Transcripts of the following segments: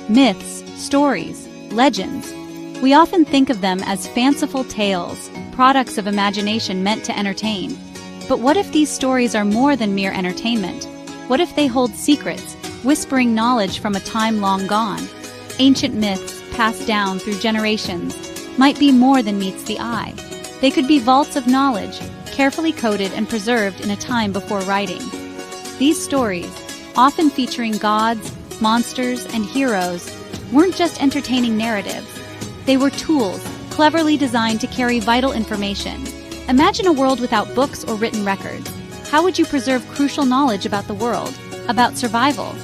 Myths, stories, legends. We often think of them as fanciful tales, products of imagination meant to entertain. But what if these stories are more than mere entertainment? What if they hold secrets, whispering knowledge from a time long gone? Ancient myths, passed down through generations, might be more than meets the eye. They could be vaults of knowledge, carefully coded and preserved in a time before writing. These stories, often featuring gods, monsters, and heroes, weren't just entertaining narratives. They were tools, cleverly designed to carry vital information. Imagine a world without books or written records. How would you preserve crucial knowledge about the world, about survival?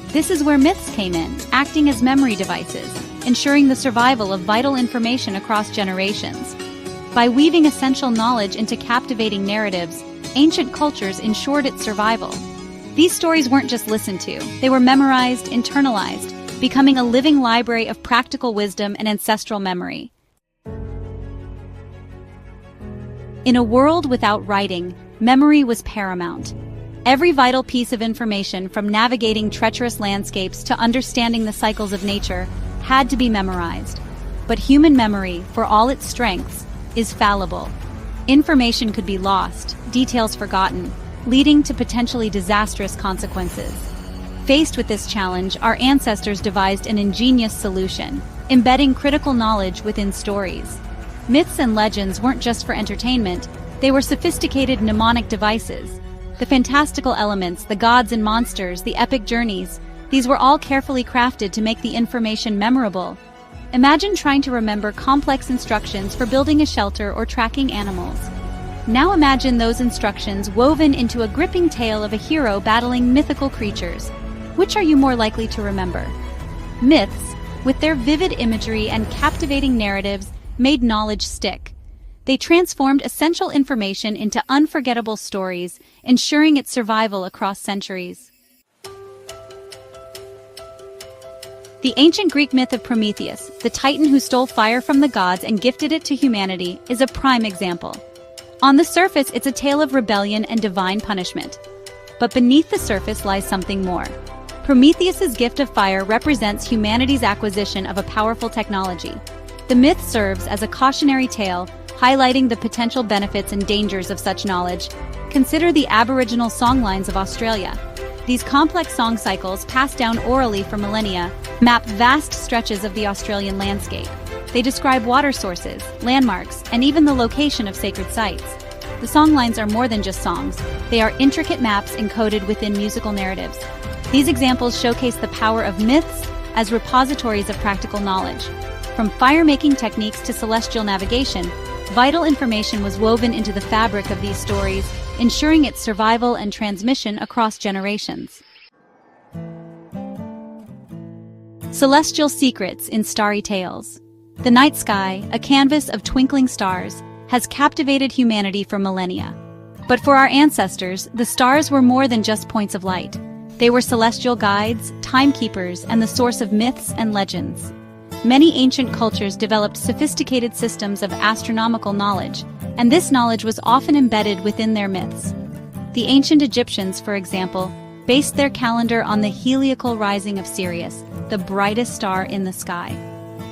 This is where myths came in, acting as memory devices, ensuring the survival of vital information across generations. By weaving essential knowledge into captivating narratives, ancient cultures ensured its survival. These stories weren't just listened to, they were memorized, internalized, becoming a living library of practical wisdom and ancestral memory. In a world without writing, memory was paramount. Every vital piece of information, from navigating treacherous landscapes to understanding the cycles of nature, had to be memorized. But human memory, for all its strengths, is fallible. Information could be lost, details forgotten, leading to potentially disastrous consequences. Faced with this challenge, our ancestors devised an ingenious solution, embedding critical knowledge within stories. Myths and legends weren't just for entertainment, they were sophisticated mnemonic devices. The fantastical elements, the gods and monsters, the epic journeys, these were all carefully crafted to make the information memorable. Imagine trying to remember complex instructions for building a shelter or tracking animals. Now imagine those instructions woven into a gripping tale of a hero battling mythical creatures. Which are you more likely to remember? Myths, with their vivid imagery and captivating narratives, made knowledge stick. They transformed essential information into unforgettable stories, ensuring its survival across centuries. The ancient Greek myth of Prometheus, the titan who stole fire from the gods and gifted it to humanity, is a prime example. On the surface, it's a tale of rebellion and divine punishment. But beneath the surface lies something more. Prometheus's gift of fire represents humanity's acquisition of a powerful technology. The myth serves as a cautionary tale, highlighting the potential benefits and dangers of such knowledge. Consider the Aboriginal songlines of Australia. These complex song cycles, passed down orally for millennia, map vast stretches of the Australian landscape. They describe water sources, landmarks, and even the location of sacred sites. The songlines are more than just songs. They are intricate maps encoded within musical narratives. These examples showcase the power of myths as repositories of practical knowledge. From fire-making techniques to celestial navigation, vital information was woven into the fabric of these stories, ensuring its survival and transmission across generations. Celestial secrets in starry tales. The night sky, a canvas of twinkling stars, has captivated humanity for millennia. But for our ancestors, the stars were more than just points of light. They were celestial guides, timekeepers, and the source of myths and legends. Many ancient cultures developed sophisticated systems of astronomical knowledge, and this knowledge was often embedded within their myths. The ancient Egyptians, for example, based their calendar on the heliacal rising of Sirius, the brightest star in the sky.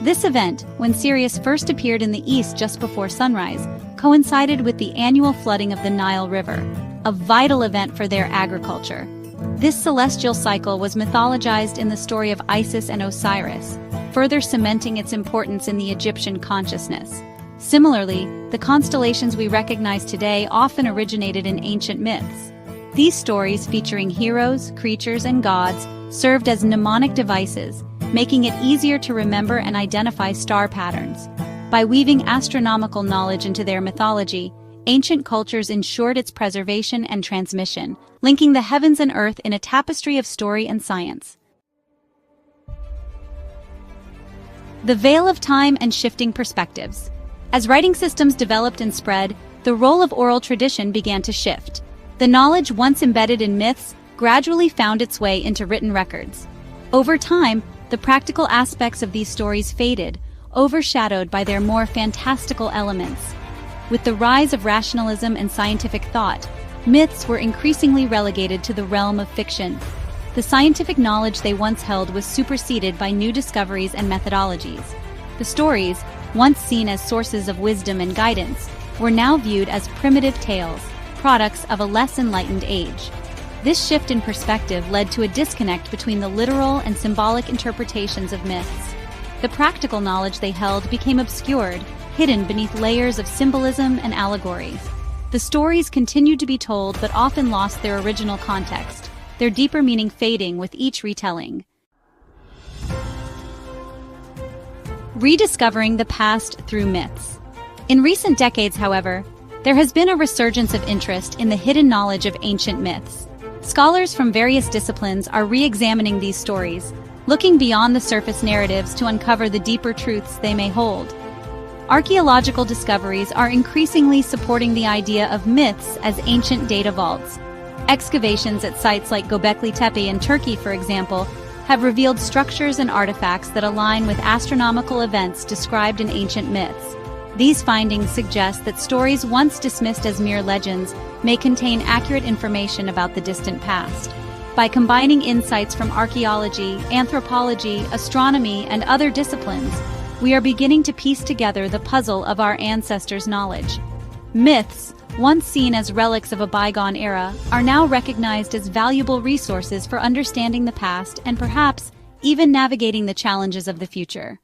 This event, when Sirius first appeared in the east just before sunrise, coincided with the annual flooding of the Nile River, a vital event for their agriculture. This celestial cycle was mythologized in the story of Isis and Osiris, further cementing its importance in the Egyptian consciousness. Similarly, the constellations we recognize today often originated in ancient myths. These stories, featuring heroes, creatures, and gods, served as mnemonic devices, making it easier to remember and identify star patterns. By weaving astronomical knowledge into their mythology, ancient cultures ensured its preservation and transmission, linking the heavens and earth in a tapestry of story and science. The veil of time and shifting perspectives. As writing systems developed and spread, the role of oral tradition began to shift. The knowledge once embedded in myths gradually found its way into written records. Over time, the practical aspects of these stories faded, overshadowed by their more fantastical elements. With the rise of rationalism and scientific thought, myths were increasingly relegated to the realm of fiction. the scientific knowledge they once held was superseded by new discoveries and methodologies. The stories, once seen as sources of wisdom and guidance, were now viewed as primitive tales, products of a less enlightened age. This shift in perspective led to a disconnect between the literal and symbolic interpretations of myths. The practical knowledge they held became obscured, hidden beneath layers of symbolism and allegory. The stories continued to be told but often lost their original context, their deeper meaning fading with each retelling. Rediscovering the past through myths. In recent decades, however, there has been a resurgence of interest in the hidden knowledge of ancient myths. Scholars from various disciplines are re-examining these stories, looking beyond the surface narratives to uncover the deeper truths they may hold. Archaeological discoveries are increasingly supporting the idea of myths as ancient data vaults. Excavations at sites like Göbekli Tepe in Turkey, for example, have revealed structures and artifacts that align with astronomical events described in ancient myths. These findings suggest that stories once dismissed as mere legends may contain accurate information about the distant past. By combining insights from archaeology, anthropology, astronomy, and other disciplines, we are beginning to piece together the puzzle of our ancestors' knowledge. Myths, once seen as relics of a bygone era, are now recognized as valuable resources for understanding the past and perhaps even navigating the challenges of the future.